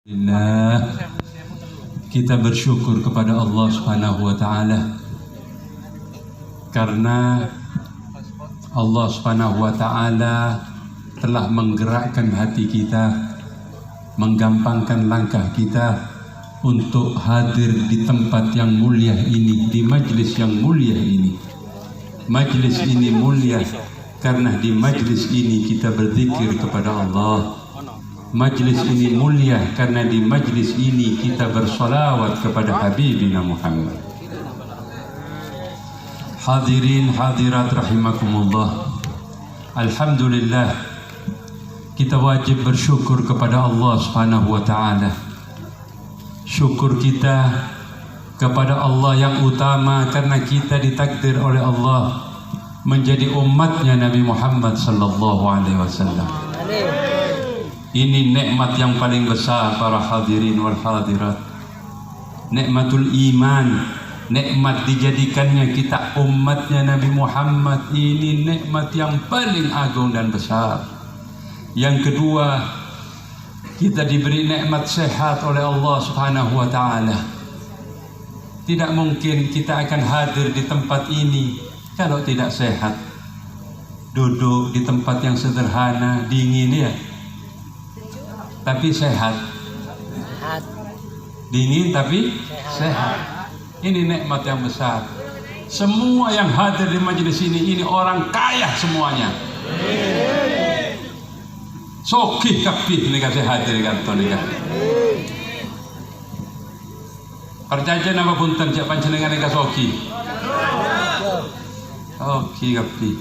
Alhamdulillah, kita bersyukur kepada Allah Subhanahu wa Ta'ala karena Allah Subhanahu wa Ta'ala telah menggerakkan hati kita, menggampangkan langkah kita untuk hadir di tempat yang mulia ini, di majlis yang mulia ini. Majlis ini mulia karena di majlis ini kita berzikir kepada Allah. Majlis ini mulia karena di majlis ini kita bersolawat kepada Habibina Muhammad. Hadirin hadirat rahimakumullah. Alhamdulillah, kita wajib bersyukur kepada Allah Subhanahu wa Ta'ala. Syukur kita kepada Allah yang utama karena kita ditakdir oleh Allah menjadi umatnya Nabi Muhammad sallallahu alaihi wasallam. Ini nikmat yang paling besar para hadirin wal hadirat. Nikmatul iman, nikmat dijadikannya kita umatnya Nabi Muhammad. Ini nikmat yang paling agung dan besar. Yang kedua, kita diberi nikmat sehat oleh Allah Subhanahu wa Ta'ala. Tidak mungkin kita akan hadir di tempat ini kalau tidak sehat. Duduk di tempat yang sederhana, dingin ya, tapi sehat. Dingin tapi sehat. Ini nikmat yang besar. Semua yang hadir di majelis ini orang kaya semuanya. Sokih kabeh nek kasih hadir kanton iki. Percaya nama punten jak panjenengan nek sokih. Sokih kabeh.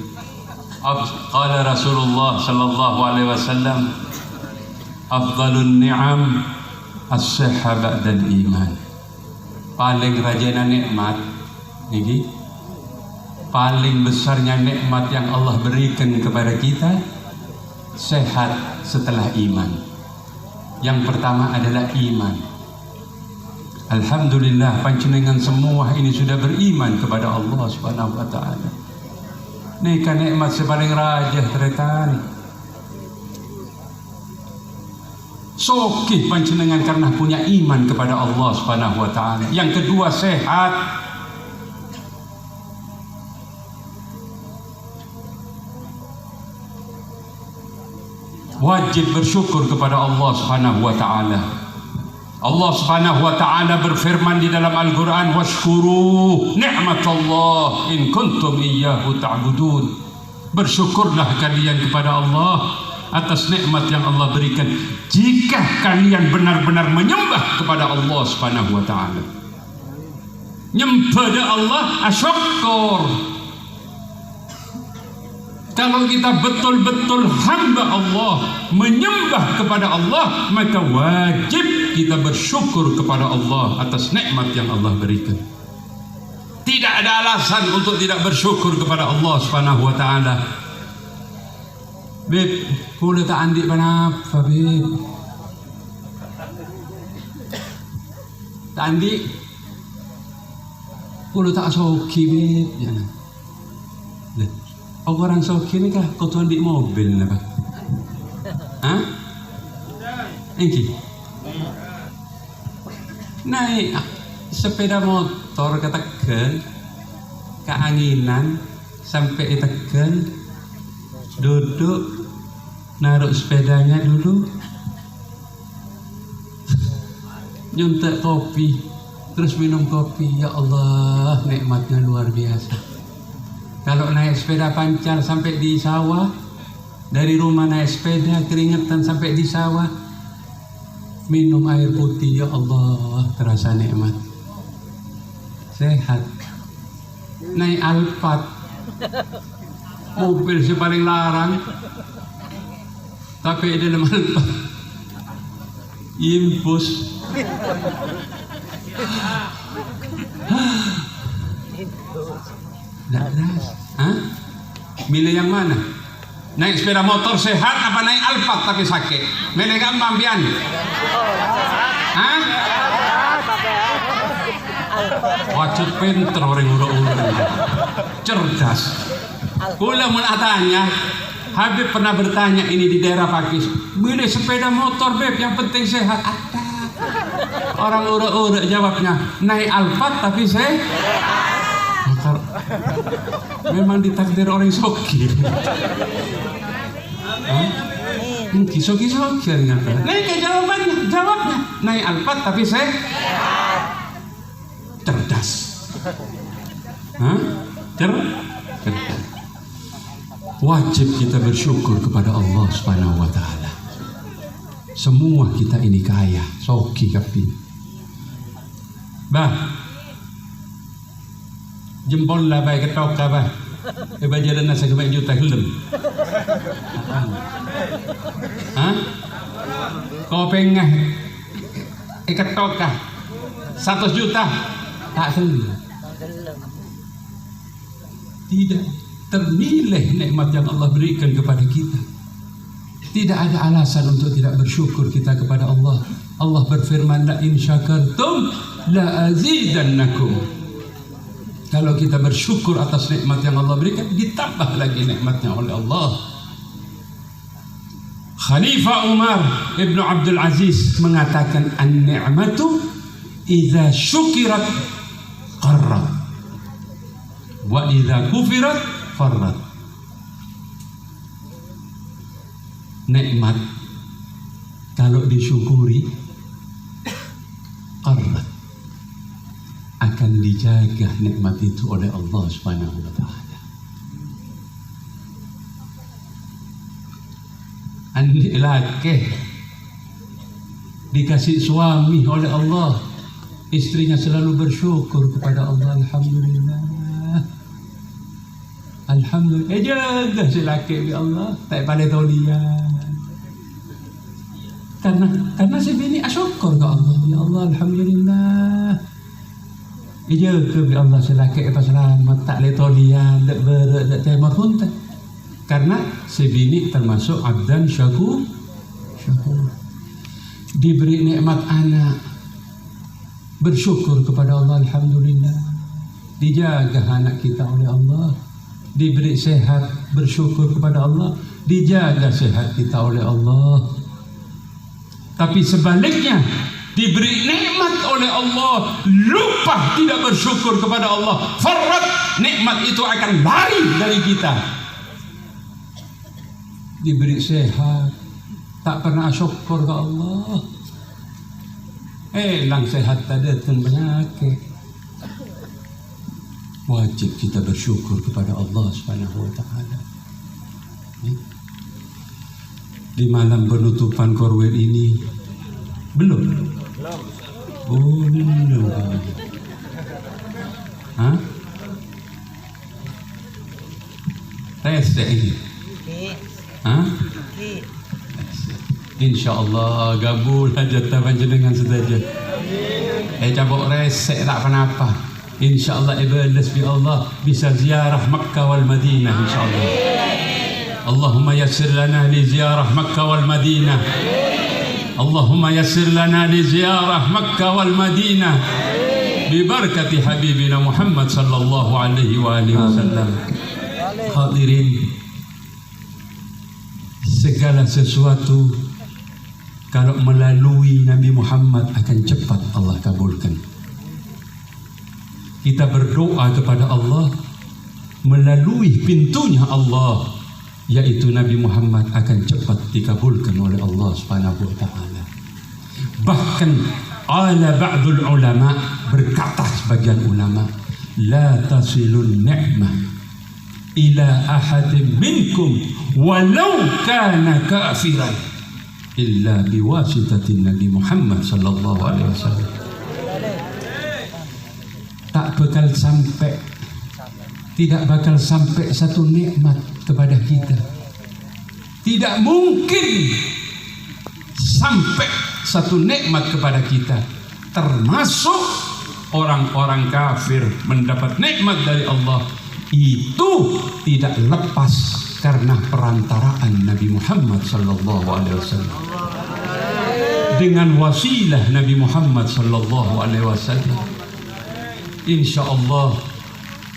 Qala Rasulullah sallallahu alaihi wasallam, afdalun ni'am as-sihha ba'dal iman. Paling rajana nikmat niki, paling besarnya nikmat yang Allah berikan kepada kita, sehat setelah iman. Yang pertama adalah iman. Alhamdulillah, panjenengan semua ini sudah beriman kepada Allah Subhanahu wa Ta'ala. Nika nikmat sepaling rajah teretan. Sokih panjenengan karena punya iman kepada Allah Subhanahu wa Ta'ala. Yang kedua, sehat. Wajib bersyukur kepada Allah Subhanahu wa Ta'ala. Allah Subhanahu wa Ta'ala berfirman di dalam Al-Quran, washkuru ni'matallah in kuntum iyyahu ta'budun. Bersyukurlah kalian kepada Allah atas nikmat yang Allah berikan jika kalian benar-benar menyembah kepada Allah Subhanahu wa Ta'ala. Nyembah Allah asyukur. Kalau kita betul-betul hamba Allah, menyembah kepada Allah, maka wajib kita bersyukur kepada Allah atas nikmat yang Allah berikan. Tidak ada alasan untuk tidak bersyukur kepada Allah Subhanahu wa Ta'ala. Beb, kulo tak andik panapa, Beb? Tak andik, kulo tak soki, Beb. Jangan. Orang soki ni kah kau tuan di mobil lah, Pak? Hah? Ini naik sepeda motor ke Tegal, keanginan sampai di Tegal, duduk naruh sepedanya dulu, nyuntek kopi, terus minum kopi. Ya Allah, nikmatnya luar biasa. Kalau naik sepeda pancal sampai di sawah, dari rumah naik sepeda keringetan sampai di sawah, minum air putih, ya Allah, terasa nikmat. Sehat. Naik Alphard, mobil si paling larang, tapi di dalam Alphard impus. Hah? Milih yang mana? Naik sepeda motor sehat apa naik Alphard tapi sakit? Milih gampang pian? Hah? Wajib pinter orang urut-urut. Cerdas. Kula mulai tanya, Habib pernah bertanya ini di daerah Pakis, milih sepeda motor Beb yang penting sehat. Ada Orang urut-urut jawabnya naik Alphard tapi saya memang ditakdir orang sokir. Kisah-kisah naik ke jawabnya naik Alphard tapi saya cerdas. Cerdas. Wajib kita bersyukur kepada Allah Subhanahu wa taala. Semua kita ini kaya, soki kapi. Bah. Jempol lah baik ketok bah. Bajaran nasa kebaik juta gelem. Kau pengah ketok kah? 100 juta tak gelem. Tidak ternilai nikmat yang Allah berikan kepada kita. Tidak ada alasan untuk tidak bersyukur kita kepada Allah. Allah berfirman, la in syakartum la azidannakum. Kalau kita bersyukur atas nikmat yang Allah berikan, ditambah lagi nikmatnya oleh Allah. Khalifah Umar Ibn Abdul Aziz mengatakan, an-ni'matu idza syukirat qarrat wa idza kufirat farrat. Nikmat kalau disyukuri qarrat, akan dijaga nikmat itu oleh Allah Subhanahu wa taala. Anik laki dikasih suami oleh Allah, istrinya selalu bersyukur kepada Allah, alhamdulillah. Alhamdulillah, jaga si laki bi Allah, tak pandai taulian. Karena si bini syukur ke Allah, ya Allah alhamdulillah. Jaga bi Allah si laki apa selamat, tak le taulian, tak berat, tak tema pun tak. Karena si bini termasuk abdan syakur. Diberi nikmat anak, bersyukur kepada Allah, alhamdulillah. Dijaga anak kita oleh Allah. Diberi sehat, bersyukur kepada Allah, dijaga sehat kita oleh Allah. Tapi sebaliknya, diberi nikmat oleh Allah, lupa tidak bersyukur kepada Allah, farrat, nikmat itu akan lari dari kita. Diberi sehat, tak pernah syukur ke Allah, lang sehat tak datang penyakit. Wajib kita bersyukur kepada Allah Subhanahu wa taala. Di malam penutupan korwet ini belum. Tes ini. InsyaAllah gabul hajat panjenengan saja. Cabok resek tak kenapa. InsyaAllah ibadah bi Allah bisa ziarah Makkah wal Madinah insyaAllah. Allahumma yassir lana li ziarah Makkah wal Madinah. Allahumma yassir lana li ziarah Makkah wal Madinah bi barakati habibina Muhammad sallallahu alaihi wa alihi wasallam. Hadirin, segala sesuatu kalau melalui Nabi Muhammad akan cepat Allah kabulkan. Kita berdoa kepada Allah melalui pintunya Allah, yaitu Nabi Muhammad, akan cepat dikabulkan oleh Allah Subhanahu wa taala. Bahkan ala ba'dul ulama, berkata sebagian ulama, la tasilun ni'mah ila ahadin minkum walau kana kafiran illa biwasitatin Nabi Muhammad sallallahu alaihi wasallam. Tidak bakal sampai satu nikmat kepada kita. Tidak mungkin sampai satu nikmat kepada kita, termasuk orang-orang kafir mendapat nikmat dari Allah, itu tidak lepas karena perantaraan Nabi Muhammad sallallahu alaihi wasallam. Dengan wasilah Nabi Muhammad sallallahu alaihi wasallam, insyaallah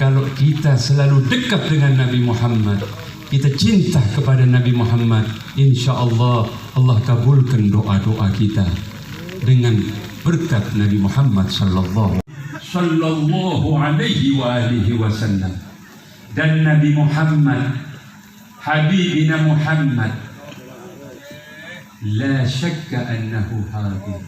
kalau kita selalu dekat dengan Nabi Muhammad, kita cinta kepada Nabi Muhammad, insyaallah Allah kabulkan doa-doa kita. dengan berkat Nabi Muhammad sallallahu alaihi wa alihi wasallam. Dan Nabi Muhammad, Habibina Muhammad, la syakka annahu hadir.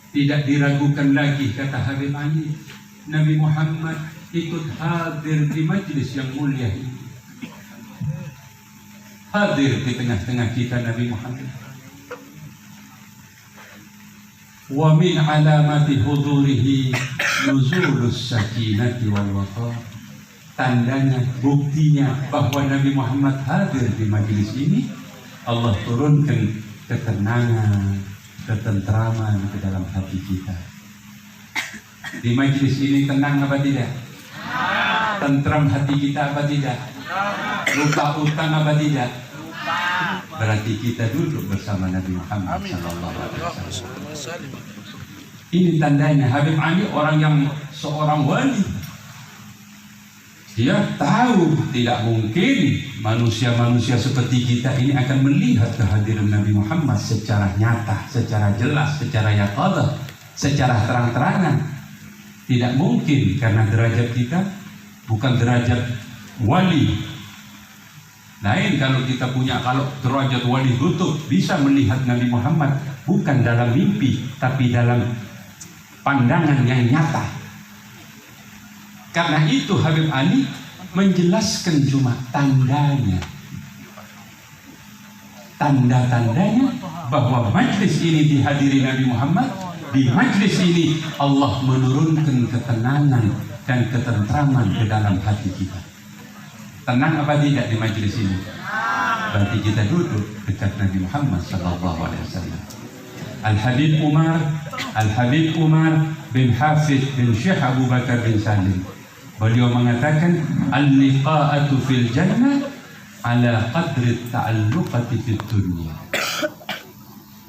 Tidak diragukan lagi, kata Habib Ali, Nabi Muhammad ikut hadir di majlis yang mulia ini. Hadir di tengah-tengah kita Nabi Muhammad. Wa min alamati hudurihi nuzulus sakinati wal waqar. Tandanya, buktinya bahwa Nabi Muhammad hadir di majlis ini, Allah turunkan ketenangan, ketentraman ke dalam hati kita. Di majlis ini tenang apa tidak? Tentram hati kita apa tidak? Lupa utang apa tidak? Berarti kita duduk bersama Nabi Muhammad sallallahu alaihi wasallam. Ini tandanya. Habib Ali seorang wali. Dia tahu tidak mungkin manusia-manusia seperti kita ini akan melihat kehadiran Nabi Muhammad secara nyata, secara jelas, secara yaqadah, secara terang-terangan. Tidak mungkin, karena derajat kita bukan derajat wali. Lain kalau kita punya, kalau derajat wali kutub bisa melihat Nabi Muhammad bukan dalam mimpi, tapi dalam pandangan yang nyata. Karena itu Habib Ali menjelaskan cuma tandanya. Tanda-tandanya bahwa majlis ini dihadiri Nabi Muhammad. Di majlis ini Allah menurunkan ketenangan dan ketentraman ke dalam hati kita. Tenang apa tidak di majlis ini? Berarti kita duduk dekat Nabi Muhammad sallallahu alaihi wasallam. Al-Habib Umar bin Hafid bin Syekh Abu Bakar bin Salim, beliau mengatakan al-liqa'atu fil jannah ala qadri ta'alluqati fid dunya.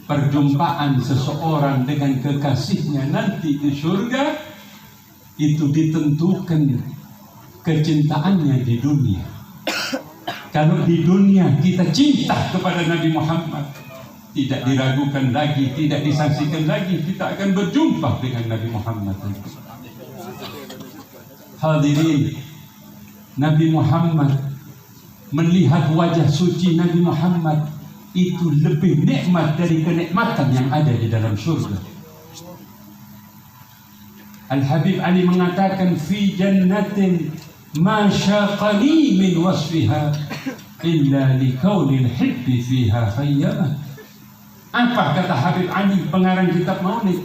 Perjumpaan seseorang dengan kekasihnya nanti di surga itu ditentukan kecintaannya di dunia. Kalau di dunia kita cinta kepada Nabi Muhammad, tidak diragukan lagi, tidak disaksikan lagi, kita akan berjumpa dengan Nabi Muhammad. Hadirin, Nabi Muhammad, melihat wajah suci Nabi Muhammad itu lebih nikmat dari kenikmatan yang ada di dalam surga. Al-Habib Ali mengatakan fi jannatin ma syaqani min wasfiha illa likaunil hibbi fiha khayyama. Apa kata Habib Ali, pengarang kitab Maulid?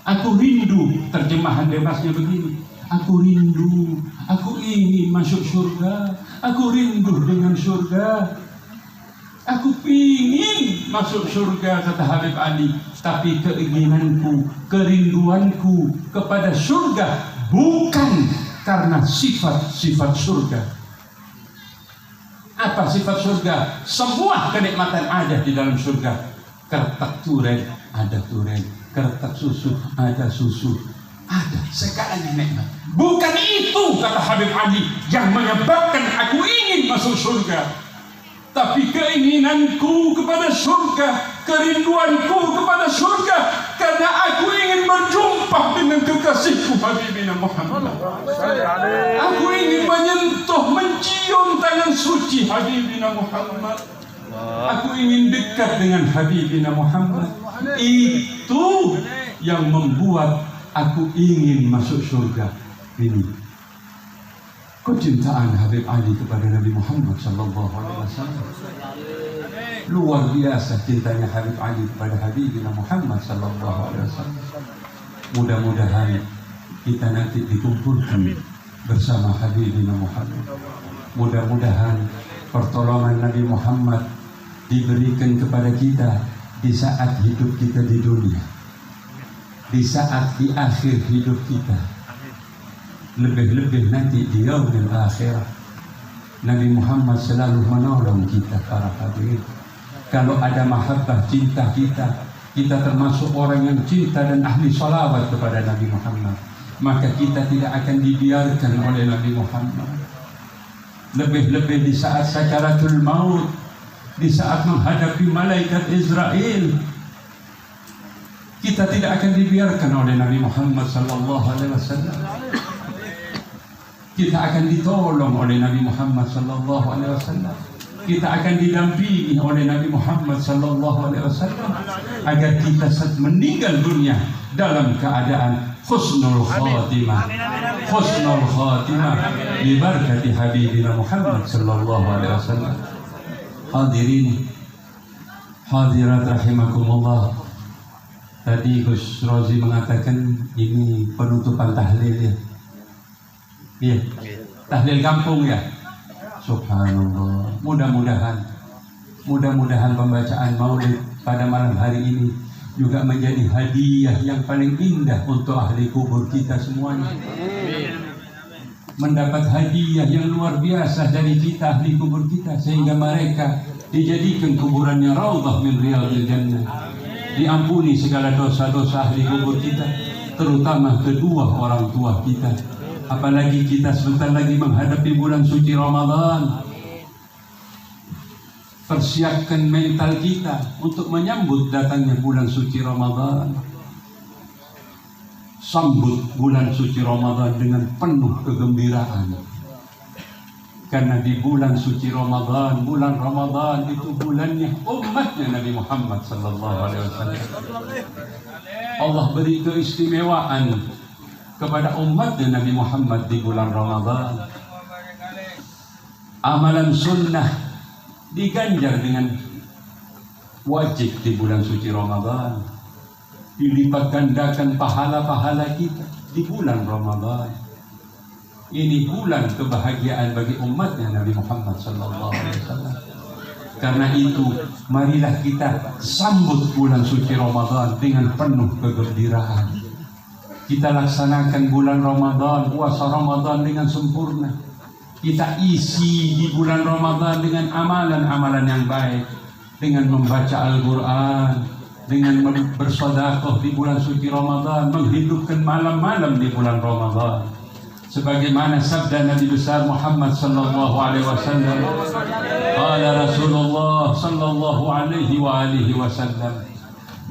Aku rindu, terjemahan bebasnya begini, aku rindu, aku ingin masuk surga, aku rindu dengan surga, aku ingin masuk surga, kata Habib Ali. Tapi keinginanku, kerinduanku kepada surga bukan karena sifat-sifat surga. Apa sifat surga? Semua kenikmatan ada di dalam surga. Kertak turen, ada turen. Kertak susu, ada susu. Ada segalanya nikmat. Bukan itu, kata Habib Ali, yang menyebabkan aku ingin masuk surga. Tapi keinginanku kepada surga, kerinduanku kepada surga, karena aku ingin berjumpa dengan kekasihku Habibina Muhammad. Aku ingin menyentuh, mencium tangan suci Habibina Muhammad. Aku ingin dekat dengan Habibina Muhammad. Itu yang membuat aku ingin masuk surga. Ini kecintaan Habib Ali kepada Nabi Muhammad sallallahu alaihi wasallam. Luar biasa cintanya Habib Ali kepada Habibina Muhammad sallallahu alaihi wasallam. Mudah-mudahan kita nanti dikumpulkan bersama Habibina Muhammad. Mudah-mudahan pertolongan Nabi Muhammad diberikan kepada kita di saat hidup kita di dunia, di saat di akhir hidup kita, lebih-lebih nanti di yaumil akhirah. Nabi Muhammad selalu menolong kita para hadirin. Kalau ada mahabbah, cinta kita termasuk orang yang cinta dan ahli salawat kepada Nabi Muhammad, maka kita tidak akan dibiarkan oleh Nabi Muhammad. Lebih-lebih di saat sakaratul maut, di saat menghadapi malaikat Israel, Kita tidak akan dibiarkan oleh Nabi Muhammad sallallahu alaihi wasallam. Kita akan ditolong oleh Nabi Muhammad sallallahu alaihi wasallam. Kita akan didampingi oleh Nabi Muhammad sallallahu alaihi wasallam agar kita meninggal dunia dalam keadaan husnul khatimah. Husnul khatimah bi barakati habibina Muhammad sallallahu alaihi wasallam. Hadirin hadirat rahimakumullah. Tadi Gus Rozi mengatakan ini penutupan tahlil ya. Iya. Tahlil kampung ya. Subhanallah. Mudah-mudahan pembacaan Maulid pada malam hari ini juga menjadi hadiah yang paling indah untuk ahli kubur kita semuanya. Mendapat hadiah yang luar biasa dari kita ahli kubur kita sehingga mereka dijadikan kuburannya raudhah min riyadil jannah. Diampuni segala dosa-dosa ahli kubur kita, terutama kedua orang tua kita. Apalagi kita sebentar lagi menghadapi bulan suci Ramadan. Persiapkan mental kita untuk menyambut datangnya bulan suci Ramadan. Sambut bulan suci Ramadan dengan penuh kegembiraan. Karena di bulan suci Ramadan, bulan Ramadan itu bulannya umatnya Nabi Muhammad sallallahu alaihi wasallam. Allah beri keistimewaan kepada umatnya Nabi Muhammad di bulan Ramadan. Amalan sunnah diganjar dengan wajib di bulan suci Ramadan. Dilipat gandakan pahala-pahala kita di bulan Ramadan. Ini bulan kebahagiaan bagi umatnya Nabi Muhammad sallallahu alaihi wasallam. Karena itu, marilah kita sambut bulan suci Ramadan dengan penuh kegembiraan. Kita laksanakan bulan Ramadan, puasa Ramadan dengan sempurna. Kita isi di bulan Ramadan dengan amalan-amalan yang baik, dengan membaca Al-Quran, dengan bersedekah di bulan suci Ramadan, menghidupkan malam-malam di bulan Ramadan. Sebagaimana sabda Nabi besar Muhammad sallallahu alaihi wasallam, qala Rasulullah sallallahu alaihi wa alihi wasallam,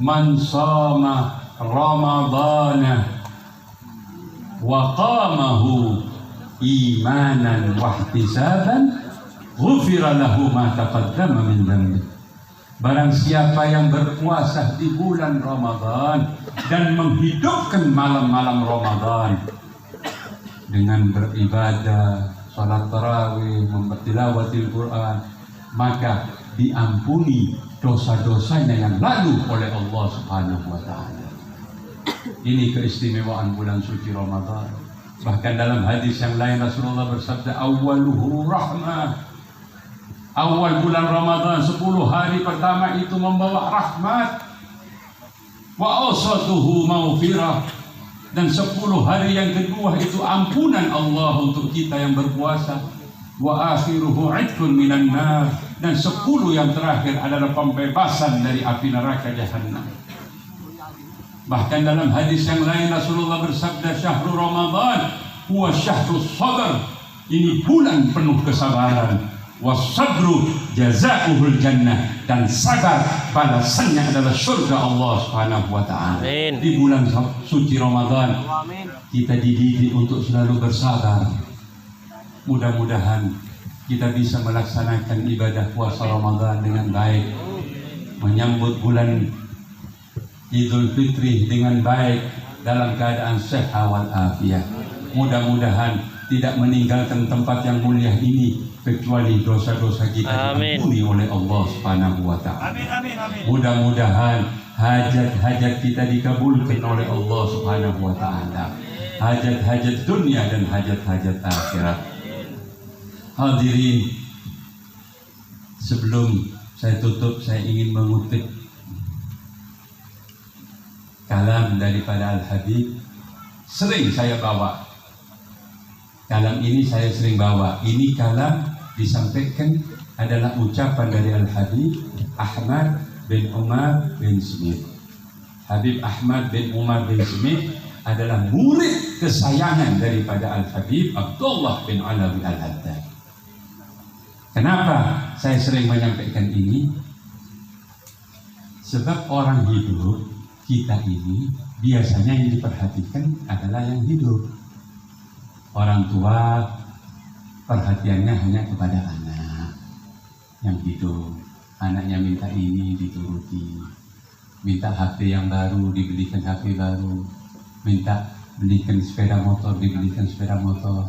man shama Ramadana wa qamahu imanan wa ihtisaban ghufira lahu ma taqaddama min dhanbi. Barang siapa yang berpuasa di bulan Ramadan dan menghidupkan malam-malam Ramadan dengan beribadah, salat tarawih, mempertilawatil Quran, maka diampuni dosa-dosanya yang lalu oleh Allah Subhanahu wa taala. Ini keistimewaan bulan suci Ramadan. Bahkan dalam hadis yang lain Rasulullah bersabda, awwaluhu rahmah. Awal bulan Ramadan 10 hari pertama itu membawa rahmat. Wa awsatuhu maghfirah. Dan 10 hari yang kedua itu ampunan Allah untuk kita yang berpuasa. Wa akhiruhu 'itqun minan nar. Dan 10 yang terakhir adalah pembebasan dari api neraka Jahannam. Bahkan dalam hadis yang lain Rasulullah bersabda, syahrul Ramadan huwa syahrus sabr. Ini bulan penuh kesabaran. Wasabru jazaa'uhul jannah. Dan sabar balasannya adalah surga Allah Subhanahu wa taala. Di bulan suci Ramadan kita dididik untuk selalu bersabar. Mudah-mudahan kita bisa melaksanakan ibadah puasa Ramadan dengan baik, menyambut bulan Idul Fitri dengan baik dalam keadaan sehat wal afiat. Mudah-mudahan tidak meninggalkan tempat yang mulia ini kecuali dosa-dosa kita diampuni oleh Allah Subhanahu wa taala. Mudah-mudahan hajat-hajat kita dikabulkan oleh Allah Subhanahu wa taala. Hajat-hajat dunia dan hajat-hajat akhirat. Hadirin, sebelum saya tutup saya ingin mengutip kalam daripada Al-Habib. Sering saya bawa kalam ini, saya sering bawa. Ini kalam disampaikan adalah ucapan dari Al-Habib Ahmad bin Umar bin Smith. Habib Ahmad bin Umar bin Smith adalah murid kesayangan daripada Al-Habib Abdullah bin Alawi Al-Haddad. Kenapa saya sering menyampaikan ini? Sebab orang hidup kita ini biasanya yang diperhatikan adalah yang hidup. Orang tua perhatiannya hanya kepada anak yang hidup. Anaknya minta ini dituruti, minta HP yang baru dibelikan HP baru, minta belikan sepeda motor dibelikan sepeda motor.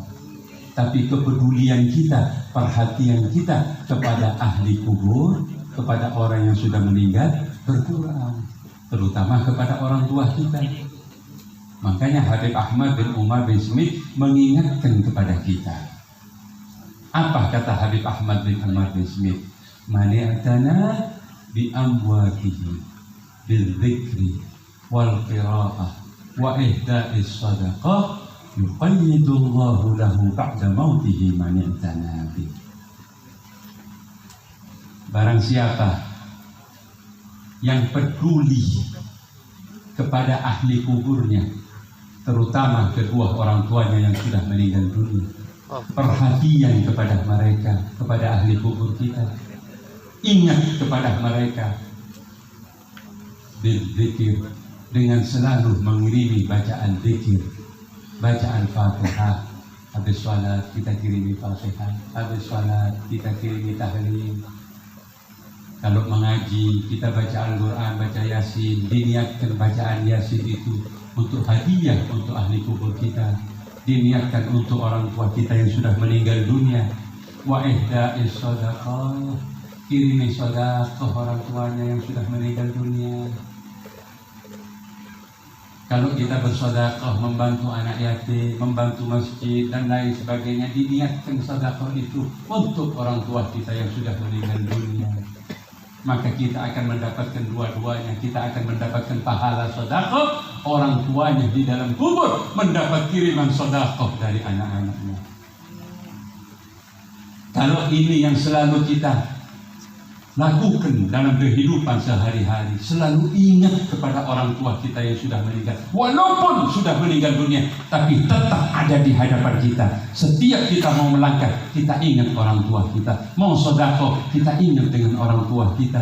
Tapi kepedulian kita, perhatian kita kepada ahli kubur, kepada orang yang sudah meninggal berkurang, terutama kepada orang tua kita. Makanya Habib Ahmad bin Umar bin Smith mengingatkan kepada kita. Apa kata Habib Ahmad bin Umar bin Smith? Mani'tana bi amwatihi bil dzikri wal qira'ah wa ihda'is sadaqah yuqayyidullahu lahu ba'da mautihi mani'tana bi. Barang siapa yang peduli kepada ahli kuburnya, terutama kedua orang tuanya yang sudah meninggal dunia, perhatian kepada mereka, kepada ahli kubur kita, ingat kepada mereka berzikir, dengan selalu mengirimi bacaan zikir, bacaan Fatihah. Habis sholat kita kirimi Fatihah, habis sholat kita kirimi tahlil. Kalau mengaji kita baca Al-Quran, baca Yasin, diniatkan bacaan Yasin itu untuk hadiah untuk ahli kubur kita, diniatkan untuk orang tua kita yang sudah meninggal dunia. Wa ihda'is sadaqah, kirimi sedekah orang tuanya yang sudah meninggal dunia. Kalau kita bersedekah membantu anak yatim, membantu masjid dan lain sebagainya, diniatkan sedekah itu untuk orang tua kita yang sudah meninggal dunia, maka kita akan mendapatkan dua-duanya. Kita akan mendapatkan pahala sedekah, orang tuanya di dalam kubur mendapat kiriman sedekah dari anak-anaknya. Kalau ini yang selalu kita lakukan dalam kehidupan sehari-hari, selalu ingat kepada orang tua kita yang sudah meninggal, walaupun sudah meninggal dunia, tapi tetap ada di hadapan kita. Setiap kita mau melangkah, kita ingat orang tua kita. Mau sedekah, kita ingat dengan orang tua kita.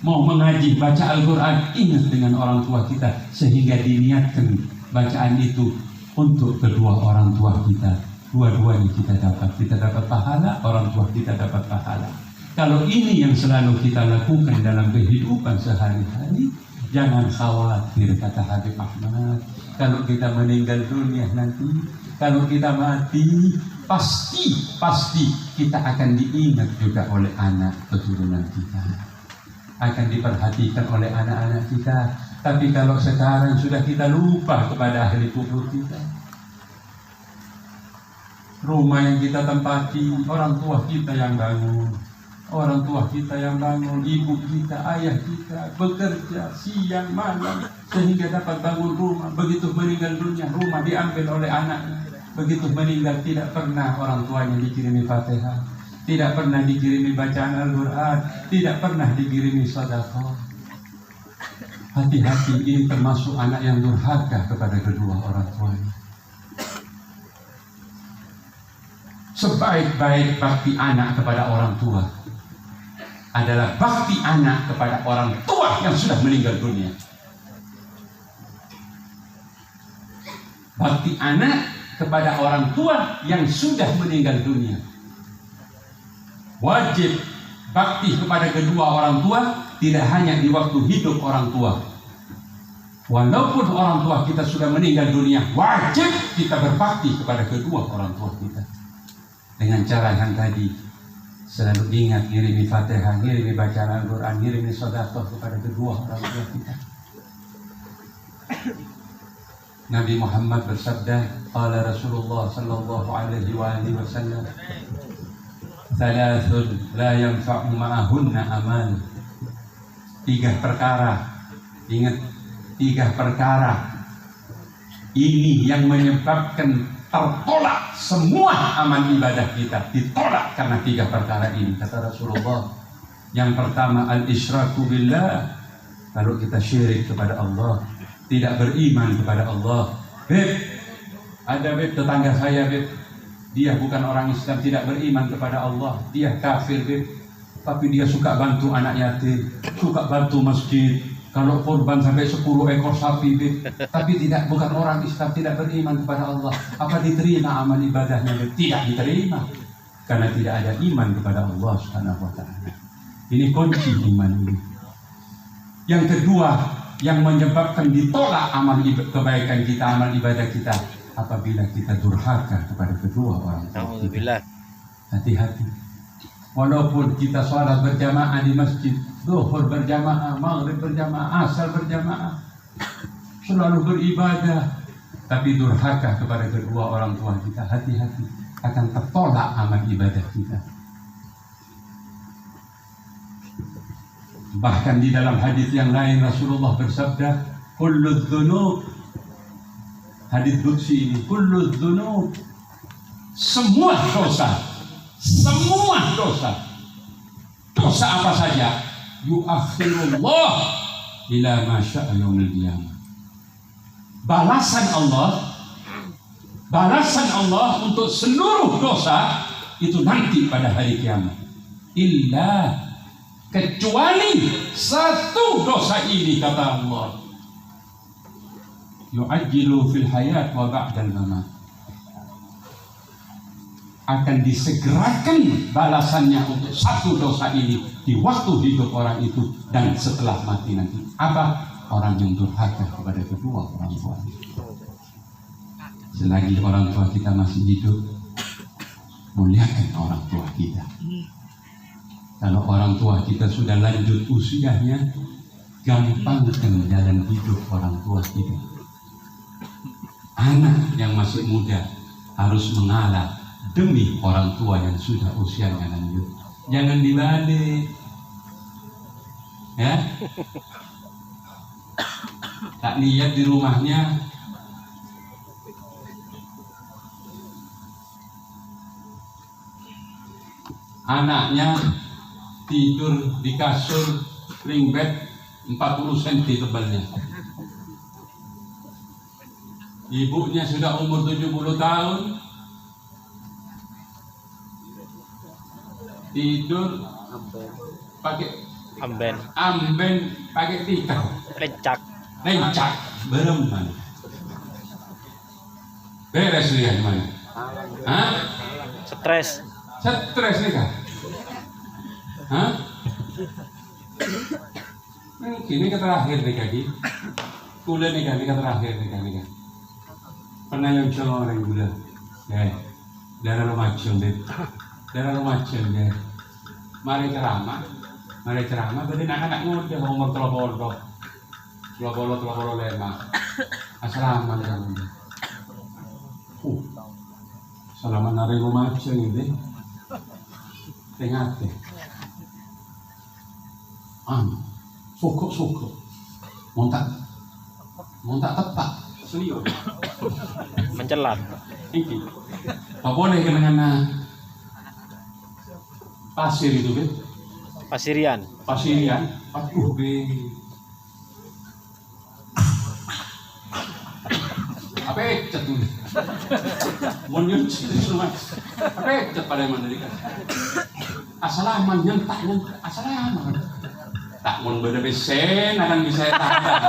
Mau mengaji, baca Al-Quran, ingat dengan orang tua kita, sehingga diniatkan bacaan itu untuk kedua orang tua kita. Dua-duanya kita dapat pahala, orang tua kita dapat pahala. Kalau ini yang selalu kita lakukan dalam kehidupan sehari-hari, jangan khawatir, kata Habib Ahmad. Kalau kita meninggal dunia nanti, kalau kita mati, pasti kita akan diingat juga oleh anak keturunan kita, akan diperhatikan oleh anak-anak kita. Tapi kalau sekarang sudah kita lupa kepada ahli kubur kita, rumah yang kita tempati, orang tua kita yang bangun. Orang tua kita yang bangun, ibu kita, ayah kita bekerja siang malam sehingga dapat bangun rumah. Begitu meninggal dunia, rumah diambil oleh anaknya. Begitu meninggal, tidak pernah orang tuanya dikirimi Fatihah, tidak pernah dikirimi bacaan Al-Quran, tidak pernah dikirimi sedekah. Hati-hati, ini termasuk anak yang durhaka kepada kedua orang tuanya. Sebaik-baik bakti anak kepada orang tua adalah bakti anak kepada orang tua yang sudah meninggal dunia. Bakti anak kepada orang tua yang sudah meninggal dunia. Wajib bakti kepada kedua orang tua, tidak hanya di waktu hidup orang tua. Walaupun orang tua kita sudah meninggal dunia, wajib kita berbakti kepada kedua orang tua kita. Dengan cara yang tadi, selalu ingat, ngirimi Fatihah, ngirimi bacaan Al-Quran, ngirimi sedekah kepada kedua orang tua kita. Nabi Muhammad bersabda, qala Rasulullah sallallahu alaihi wasallam, thalathun la yanfa'u ma'ahunna amal. 3 perkara, ingat, 3 perkara ini yang menyebabkan tertolak semua amal ibadah kita, ditolak karena 3 perkara ini, kata Rasulullah. Yang pertama, al-isyraku billah. Kalau kita syirik kepada Allah, tidak beriman kepada Allah. Ada tetangga saya, dia bukan orang Islam, tidak beriman kepada Allah, dia kafir, tapi dia suka bantu anak yatim, suka bantu masjid, Kalau korban sampai 10 ekor sapi, tapi bukan orang Islam, tidak beriman kepada Allah, apa diterima amal ibadahnya? Tidak diterima, karena tidak ada iman kepada Allah Subhanahu wa Ta'ala. Ini kunci iman ini. Yang kedua, yang menyebabkan ditolak amal kebaikan kita, amal ibadah kita, apabila kita durhaka kepada kedua orang tua. Hati-hati. Walaupun kita sholat berjamaah di masjid, zuhur berjamaah, maghrib berjamaah, asar berjamaah, selalu beribadah, tapi durhaka kepada kedua orang tua kita, hati-hati, akan tertolak amal ibadah kita. Bahkan di dalam hadis yang lain Rasulullah bersabda, kullu dzunub, hadis qudsi ini, kullu dzunub, semua dosa apa saja, yuakhirullah ila ma syaa yaumil qiyamah. Balasan Allah untuk seluruh dosa itu nanti pada hari kiamat. Illa, kecuali satu dosa ini, kata Allah, yu'ajjilu fil hayat wa ba'dal mamat, akan disegerakan balasannya untuk satu dosa ini di waktu hidup orang itu dan setelah mati nanti. Apa? Orang yang durhaka kepada kedua orang tua. Selagi orang tua kita masih hidup, muliakan orang tua kita. Kalau orang tua kita sudah lanjut usianya, gampangkan jalan hidup orang tua kita. Anak yang masih muda harus mengalah demi orang tua yang sudah usianya lanjut. Jangan dibalik, ya. Tak lihat di rumahnya anaknya tidur di kasur ring bed 40 cm tebalnya. Ibunya sudah umur 70 tahun, tidur pakai amben pakai tikar, lencak bereman. Beres lihat mana? Hah? Stres nih kan? Hah? Ini ke terakhir nih kaki. Kuliah nih kan, ke terakhir nih kan. Pernah yang cuma orang gula, ya, darah lumacun deh. Mari ceramah, berarti anak-anak muda umur telur-telur lema. Assalamualaikum. Salaman hari lumacun ini, tengah deh. Suku, montak tepat, serius. Mencelat. Iki, tak boleh kena pasir itu, be. Pasirian. Aduh, be. Apa cet tuh? Mau nyuci semua. Apa cet pada mana dia? Asalaman nyentak. Asalaman. Tak mau beda besen akan bisa tahan.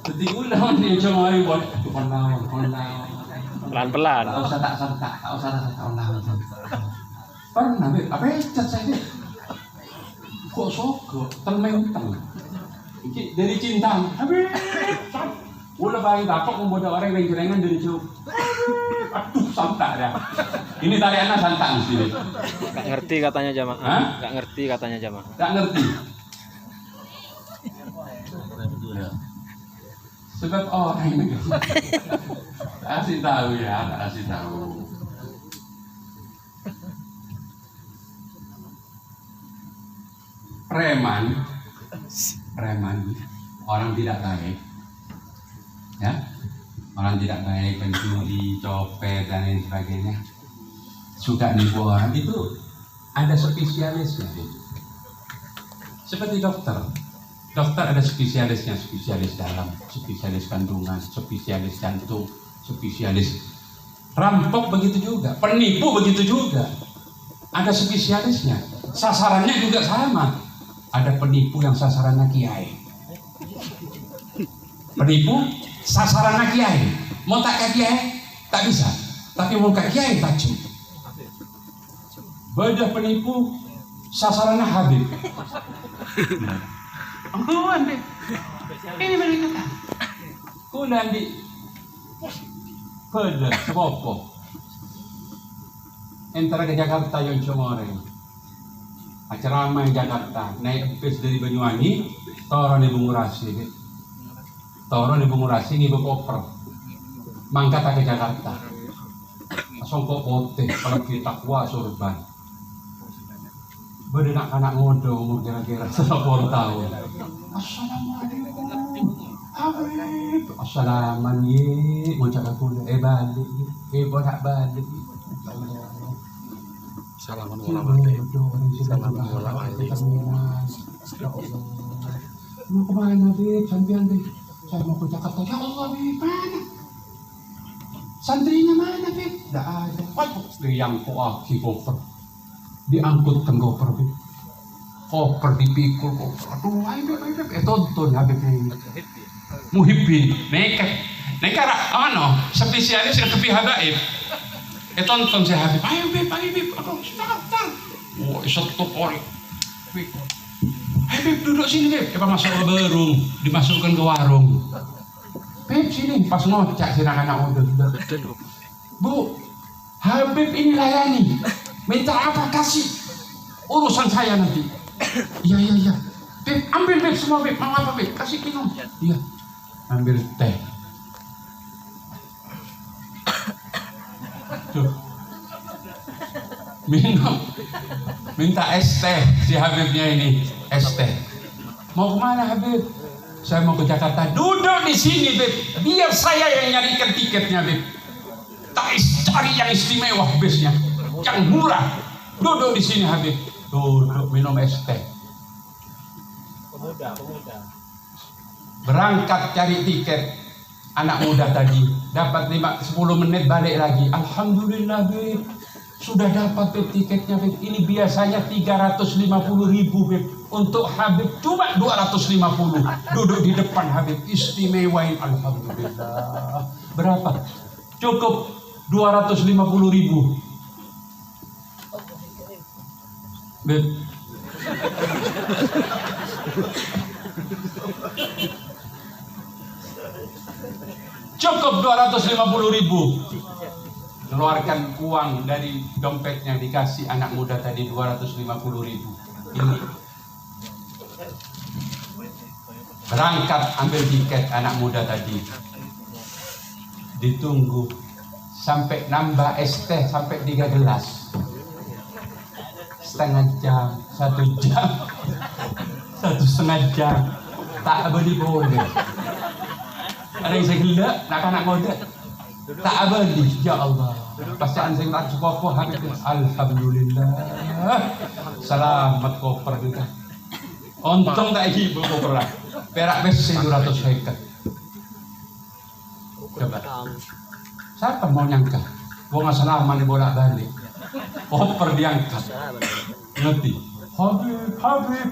Ketika ulang dia cuma buat kondawan. Pelan-pelan. Tak usah tak kondawan. Pernah be, apa cet saya? Kok soko, termenteng. Dari cinta, habis. Ulah bang dapat membuat orang yang kerengan dari jauh. Aduh, santak dah. Ini tariannya santak mesti. Gak ngerti katanya jamaah. Gak ngerti. Sebab orang ini kasih tahu ya, kasih tahu. Preman, orang tidak baik. Ya, orang tidak baik, pencuri, copet dan lain sebagainya, suka nipu orang, itu ada spesialisnya. Seperti dokter ada spesialisnya, spesialis dalam, spesialis kandungan, spesialis jantung, spesialis rampok, begitu juga penipu, begitu juga ada spesialisnya. Sasarannya juga sama, Ada penipu yang sasarannya kiai. Penipu sasarannya kiai. Mau tak ke kiai? Tak bisa. Tapi mau ke kiai tak cukup. Ada penipu sasarannya Habib. Ini mereka kan. Kulan di Pada Sepopo. Antara ke Jakarta yang Comoreng. Acara ramai Jakarta, naik bis dari Banyuwangi, turun di Bungurasi. Turun di Bungurasi, ngibu koper. Mangkat ke Jakarta. Langsung kok putih, kalau kita kuat surban. Berdenak anak ngodo umur kira-kira 10 tahun. Assalamualaikum. Habib. Assalamualaikum. Mau cakap pula. Balik. Bolak balik. Assalamualaikum. Mau kemana, Habib? Sampian deh. Saya mau ke Jakarta. Ya Allah, Habib. Mana? Santrinya mana, Habib? Tidak ada. Yang kuaki koper. Diangkutkan koper, Habib. Koper dipikul koper. Aduh, Habib. Tonton Habib ini. Muhibbin. Nekat spesialis yang kepi habaib. Tonton si Habib. Ayo, Habib. Aduh, sebentar. Wah, satu orang. Habib duduk sini, Habib. Kita masuk ke warung, dimasukkan ke warung. Habib sini, pas ngocak si anak-anak udah. Bu, Habib ini layani. Minta apa kasih, urusan saya nanti. Iya. Beb, ambil Beb semua Beb, mau apa Beb? Kasih minum. Iya, ambil teh. Tuh, minum. Minta es teh si Habibnya ini, es teh. Mau kemana Habib? Saya mau ke Jakarta. Duduk di sini Beb, biar saya yang nyarikan tiketnya Beb. Tak cari yang istimewa bisnya. Yang murah, duduk di sini Habib, duduk minum es teh. Pemuda. Berangkat cari tiket, anak muda tadi dapat 10 menit balik lagi. Alhamdulillah Beb, sudah dapat Beb tiketnya Beb. Ini biasanya 350.000 Beb, untuk Habib cuma 250. Duduk di depan Habib, istimewain. Alhamdulillah. Berapa? Cukup 250.000. Beb. Cukup 250.000. Keluarkan uang dari dompetnya, dikasih anak muda tadi 250.000. Ini. Berangkat ambil tiket anak muda tadi. Ditunggu sampai nambah es teh sampai 3 gelas. Setengah jam, 1 jam, 1,5 jam, tak beli boleh. Ada yang saya gelak, nak muda, tak beli. Ya Allah, pasal saya nak sekolah habis. Alhamdulillah, selamat koper juga. Untung tak ibu koper lah. Perak besi 200 hektare. Coba, siapa mau nyangka? Wong asalaman bolak balik. Koper diangkat. Ngerti? Habib.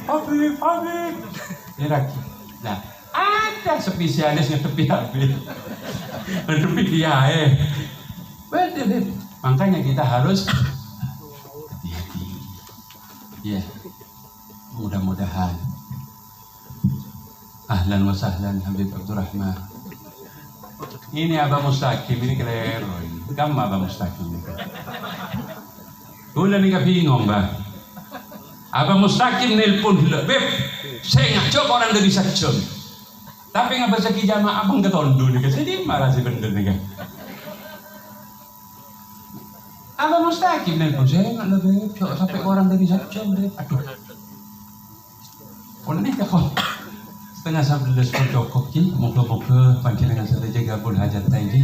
Ini lagi. Nah, ada spesialis ngetepi Habib. Ngetepi dia betul. Makanya kita harus hati-hati. Ya. Mudah-mudahan. Ahlan wa sahlan Habib Abdurrahman. Ini Abah Mustaqim, ini keren. Kamu Abah Mustaqim. Ulan ni bingung bah. Abah Mustaqim nelpon dulu, Beb, saya nggak coba orang dari Sakjom. Tapi nggak bahasa kijama abang ketondo nih, saya di marah sih bener nih kan. Abah Mustaqim nelpon, saya nggak lebih coba sampai orang dari Sakjom, Beb. Aduh. Orang ini kakak. Setengah 11 pondok ki, moga-moga panjenengan sedaya gabul hajat tadi.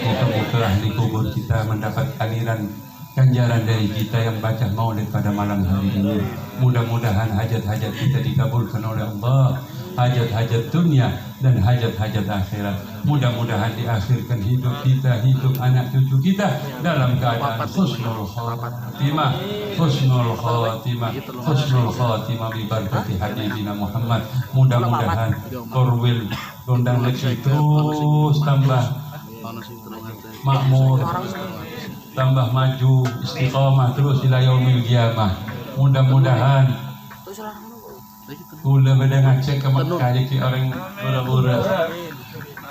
Moga-moga ahli kubur kita mendapat aliran ganjaran dari kita yang baca maulid pada malam hari ini. Mudah-mudahan hajat-hajat kita dikabulkan oleh Allah. hajat-hajat dunia dan hajat-hajat akhirat. Mudah-mudahan diakhirkan hidup kita, hidup anak cucu kita dalam keadaan husnul khatimah, husnul khatimah, husnul khatimah bi barakati habibina Muhammad. Mudah-mudahan Korwil Gondang Negeri terus tambah makmur, tambah maju, istiqamah terus ila yaumil qiyamah. Mudah-mudahan kula pada ngacek ke Mekah jadi orang pura-pura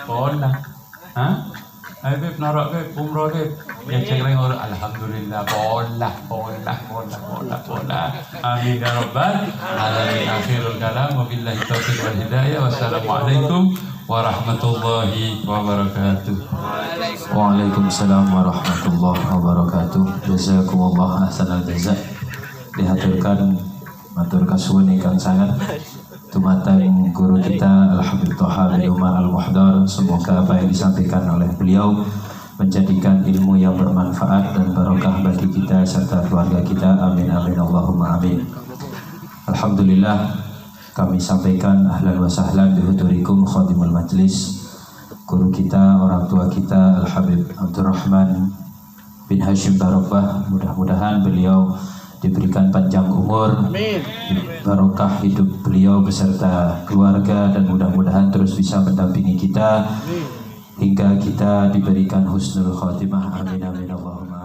pola ayo beb narok beb umroh beb ya cek orang alhamdulillah pola amin ya rabbal alamin. Akhirul kalam wabillahi taufiq wal hidayah. Wassalamualaikum warahmatullahi wabarakatuh. Waalaikumsalam warahmatullahi wabarakatuh. Jazakumullah ahsanal jazak. Dihaturkan matur kasuwun ingkang sangat dumateng guru kita Al-Habib Thaha bin Umar Al-Muhdar. Semoga apa yang disampaikan oleh beliau menjadikan ilmu yang bermanfaat dan barokah bagi kita serta keluarga kita. Amin amin Allahumma amin. Alhamdulillah, kami sampaikan ahlan wa sahlan bihudurikum khadimul majlis, guru kita, orang tua kita Al-Habib Abdurrahman bin Hashim Barokah. Mudah-mudahan beliau diberikan panjang umur, barokah hidup beliau beserta keluarga, dan mudah-mudahan terus bisa mendampingi kita hingga kita diberikan husnul khatimah. Amin amin Allahumma